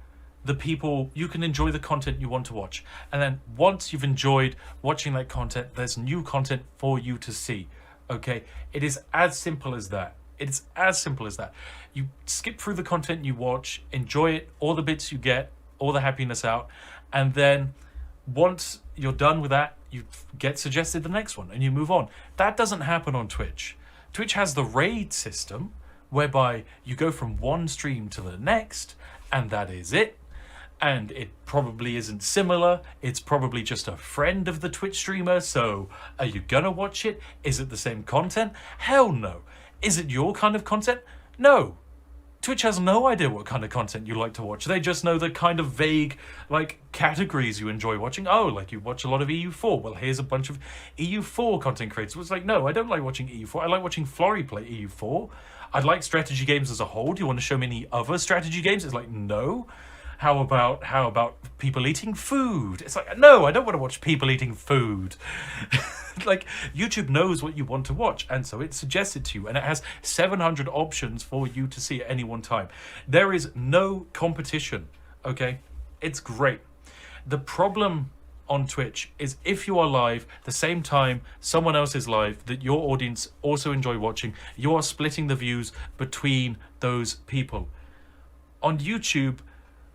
you can enjoy the content you want to watch. And then once you've enjoyed watching that content, there's new content for you to see. Okay? It is as simple as that. It's as simple as that. You skip through the content you watch, enjoy it, all the bits you get, all the happiness out, and then once you're done with that, you get suggested the next one and you move on. That doesn't happen on Twitch. Twitch has the raid system whereby you go from one stream to the next and that is it. And it probably isn't similar. It's probably just a friend of the Twitch streamer. So are you gonna watch it? Is it the same content? Hell no. Is it your kind of content? No. Twitch has no idea what kind of content you like to watch. They just know the kind of vague, like, categories you enjoy watching. Oh, like, you watch a lot of EU4. Well, here's a bunch of EU4 content creators. It's like, no, I don't like watching EU4. I like watching Flory play EU4. I like strategy games as a whole. Do you want to show me any other strategy games? It's like, no. How about people eating food? It's like, no, I don't want to watch people eating food. Like, YouTube knows what you want to watch, and so it suggests it to you, and it has 700 options for you to see at any one time. There is no competition, okay? It's great. The problem on Twitch is if you are live the same time someone else is live that your audience also enjoy watching, you are splitting the views between those people. On YouTube,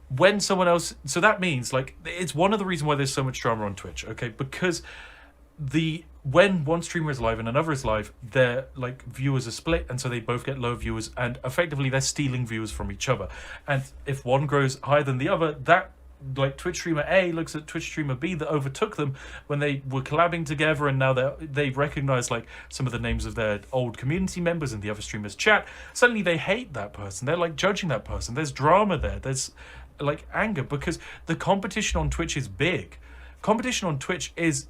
when someone else, so that means, like, it's one of the reasons why there's so much drama on Twitch, okay? Because when one streamer is live and another is live, their, like, viewers are split, and so they both get low viewers, and effectively they're stealing viewers from each other. And if one grows higher than the other, that, like, Twitch streamer A looks at Twitch streamer B that overtook them when they were collabing together, and now they recognize, like, some of the names of their old community members in the other streamers' chat. Suddenly they hate that person. They're, like, judging that person. There's drama there. There's, like, anger, because the competition on Twitch is big. Competition on Twitch is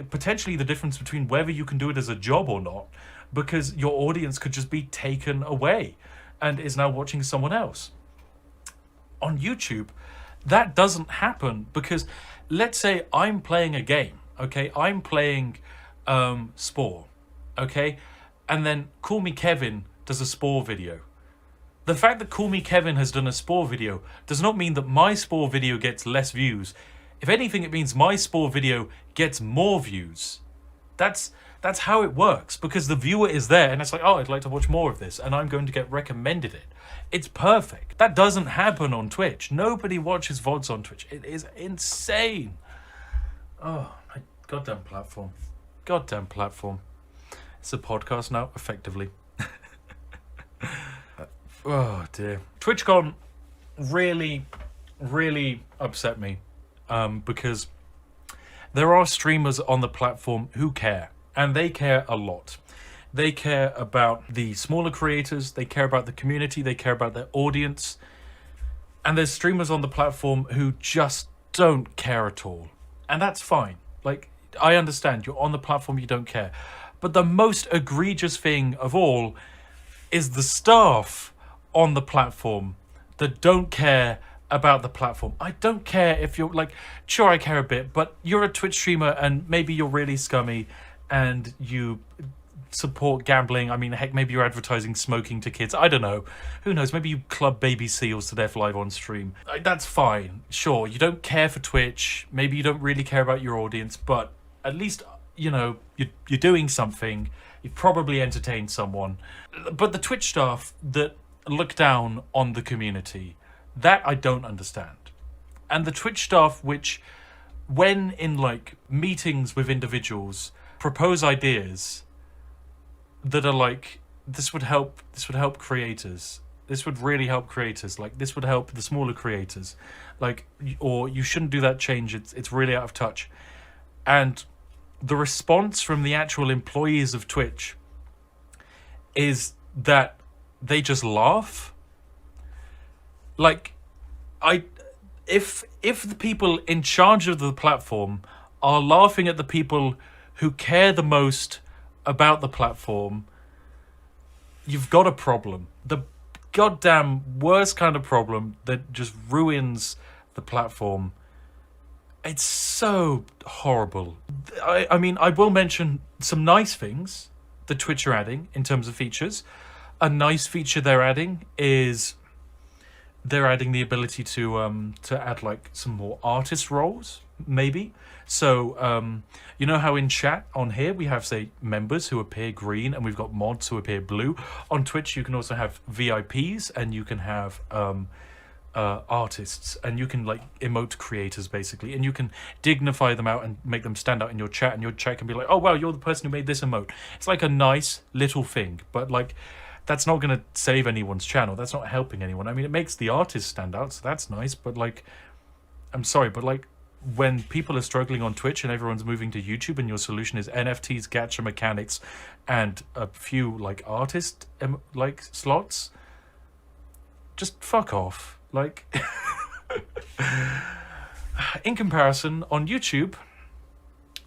potentially the difference between whether you can do it as a job or not, because your audience could just be taken away and is now watching someone else. On YouTube, that doesn't happen, because let's say I'm playing a game, okay? I'm playing Spore, okay? And then Call Me Kevin does a Spore video. The fact that Call Me Kevin has done a Spore video does not mean that my Spore video gets less views. If anything, it means my Spore video gets more views. That's how it works, because the viewer is there and it's like, oh, I'd like to watch more of this, and I'm going to get recommended it. It's perfect. That doesn't happen on Twitch. Nobody watches VODs on Twitch. It is insane. Oh, my goddamn platform. Goddamn platform. It's a podcast now, effectively. Oh, dear. TwitchCon really, really upset me. Because there are streamers on the platform who care, and they care a lot. They care about the smaller creators, they care about the community, they care about their audience. And there's streamers on the platform who just don't care at all. And that's fine. Like, I understand, you're on the platform, you don't care. But the most egregious thing of all is the staff on the platform that don't care about the platform. I don't care if you're, like, sure, I care a bit, but you're a Twitch streamer and maybe you're really scummy and you support gambling. I mean, heck, maybe you're advertising smoking to kids. I don't know. Who knows? Maybe you club baby seals to death live on stream. That's fine. Sure, you don't care for Twitch. Maybe you don't really care about your audience, but at least, you know, you're doing something. You've probably entertained someone. But the Twitch staff that look down on the community, that I don't understand. And the Twitch staff which, when in, like, meetings with individuals, propose ideas that are like, this would help creators. This would really help creators. Like, this would help the smaller creators. Like, or you shouldn't do that change. It's really out of touch. And the response from the actual employees of Twitch is that they just laugh. Like, if the people in charge of the platform are laughing at the people who care the most about the platform, you've got a problem. The goddamn worst kind of problem that just ruins the platform. It's so horrible. I mean, I will mention some nice things that Twitch are adding in terms of features. A nice feature they're adding is they're adding the ability to add, like, some more artist roles, maybe. So, you know how in chat on here we have, say, members who appear green and we've got mods who appear blue? On Twitch you can also have VIPs and you can have artists, and you can like emote creators basically, and you can dignify them out and make them stand out in your chat, and your chat can be like, oh wow, you're the person who made this emote. It's like a nice little thing, but like that's not going to save anyone's channel. That's not helping anyone. I mean, it makes the artist stand out, so that's nice, but like, I'm sorry, but like when people are struggling on Twitch and everyone's moving to YouTube and your solution is NFTs, gacha mechanics, and a few like artist like slots, just fuck off. Like, in comparison, on YouTube,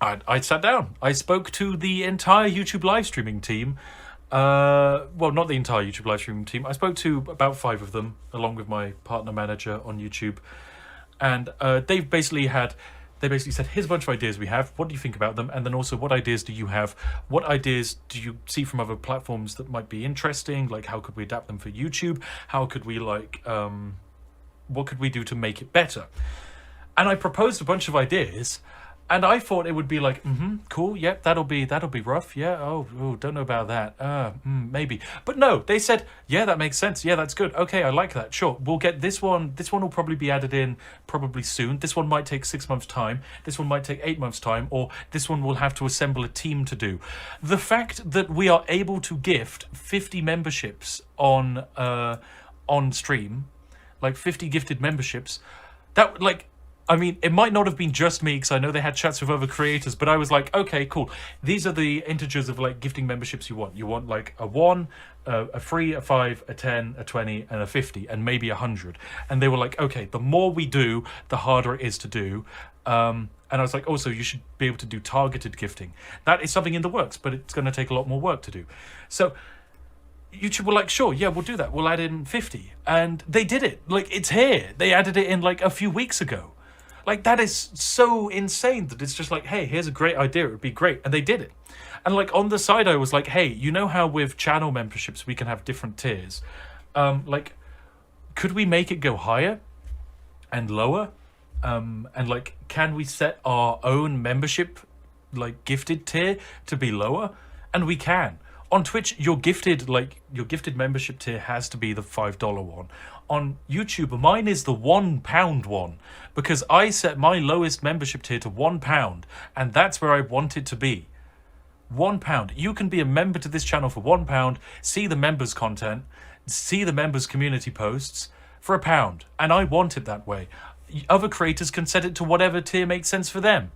I sat down. I spoke to the entire YouTube live streaming team. Well, not the entire YouTube live streaming team. I spoke to about 5 of them, along with my partner manager on YouTube. And they basically said, here's a bunch of ideas we have. What do you think about them? And then also, what ideas do you have? What ideas do you see from other platforms that might be interesting? Like, how could we adapt them for YouTube? How could we like, what could we do to make it better? And I proposed a bunch of ideas, and I thought it would be like, cool, yep, that'll be rough, yeah, oh, don't know about that, maybe. But no, they said, yeah, that makes sense, yeah, that's good, okay, I like that, sure, we'll get this one will probably be added in probably soon, this one might take 6 months' time, this one might take 8 months' time, or this one will have to assemble a team to do. The fact that we are able to gift 50 memberships on stream, like 50 gifted memberships, that, like, I mean, it might not have been just me, because I know they had chats with other creators, but I was like, okay, cool. These are the integers of, like, gifting memberships you want. You want, like, a 1, a 3, a 5, a 10, a 20, and a 50, and maybe 100. And they were like, okay, the more we do, the harder it is to do. And I was like, also, you should be able to do targeted gifting. That is something in the works, but it's going to take a lot more work to do. So YouTube were like, sure, yeah, we'll do that. We'll add in 50. And they did it. Like, it's here. They added it in, like, a few weeks ago. Like, that is so insane that it's just like, hey, here's a great idea. It would be great. And they did it. And, like, on the side, I was like, hey, you know how with channel memberships we can have different tiers? Like, could we make it go higher and lower? And, like, can we set our own membership, like, gifted tier to be lower? And we can. On Twitch, your gifted membership tier has to be the $5 one. On YouTube, mine is the £1 one, because I set my lowest membership tier to £1, and that's where I want it to be. £1. You can be a member to this channel for £1, see the members' content, see the members' community posts for £1, and I want it that way. Other creators can set it to whatever tier makes sense for them.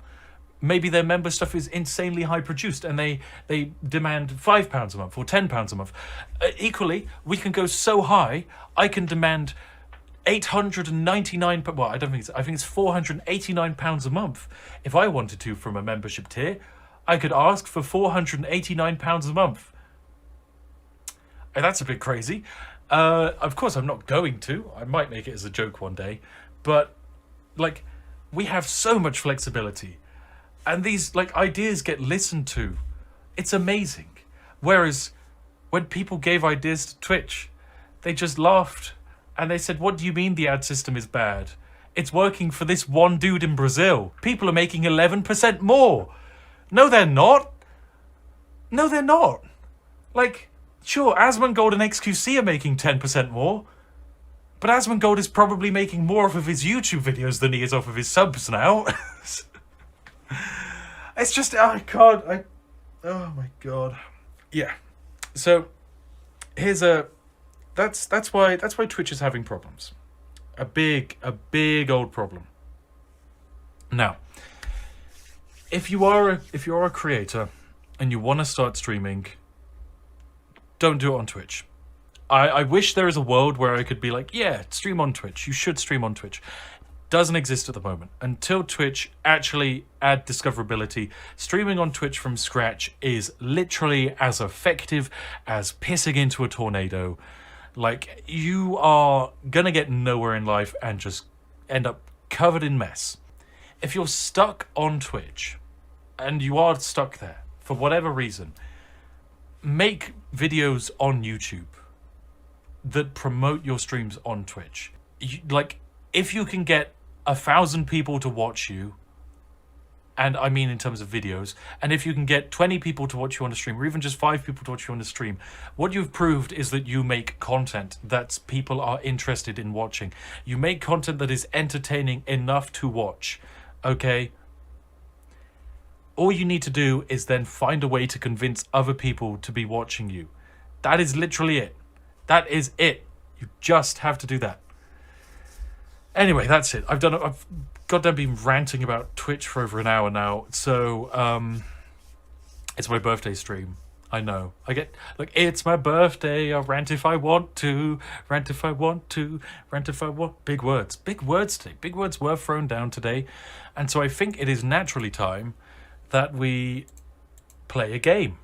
Maybe their member stuff is insanely high produced and they demand £5 a month or £10 a month. Equally, we can go so high, I can demand £899, well, I think it's £489 a month. If I wanted to from a membership tier, I could ask for £489 a month. And that's a bit crazy. Of course, I'm not going to. I might make it as a joke one day. But, like, we have so much flexibility. And these, like, ideas get listened to. It's amazing. Whereas when people gave ideas to Twitch, they just laughed. And they said, what do you mean the ad system is bad? It's working for this one dude in Brazil. People are making 11% more. No, they're not. No, they're not. Like, sure, Asmongold and XQC are making 10% more. But Asmongold is probably making more off of his YouTube videos than he is off of his subs now. It's just, oh god, oh my god. Yeah. So here's that's why Twitch is having problems. A big old problem. Now, if you're a creator and you want to start streaming, don't do it on Twitch. I wish there is a world where I could be like, yeah, stream on Twitch. You should stream on Twitch. Doesn't exist at the moment. Until Twitch actually add discoverability, streaming on Twitch from scratch is literally as effective as pissing into a tornado. Like, you are gonna get nowhere in life and just end up covered in mess. If you're stuck on Twitch, and you are stuck there for whatever reason, make videos on YouTube that promote your streams on Twitch. Like, if you can get 1,000 people to watch you, And I mean in terms of videos. And if you can get 20 people to watch you on a stream, or even just 5 people to watch you on a stream, what you've proved is that you make content that people are interested in watching. You make content that is entertaining enough to watch, okay? All you need to do is then find a way to convince other people to be watching you. That is literally it. That is it. You just have to do that. Anyway, that's it. I've goddamn been ranting about Twitch for over an hour now. So, it's my birthday stream. I know. It's my birthday. I'll rant if I want to. Rant if I want to. Rant if I want. Big words. Big words today. Big words were thrown down today. And so I think it is naturally time that we play a game.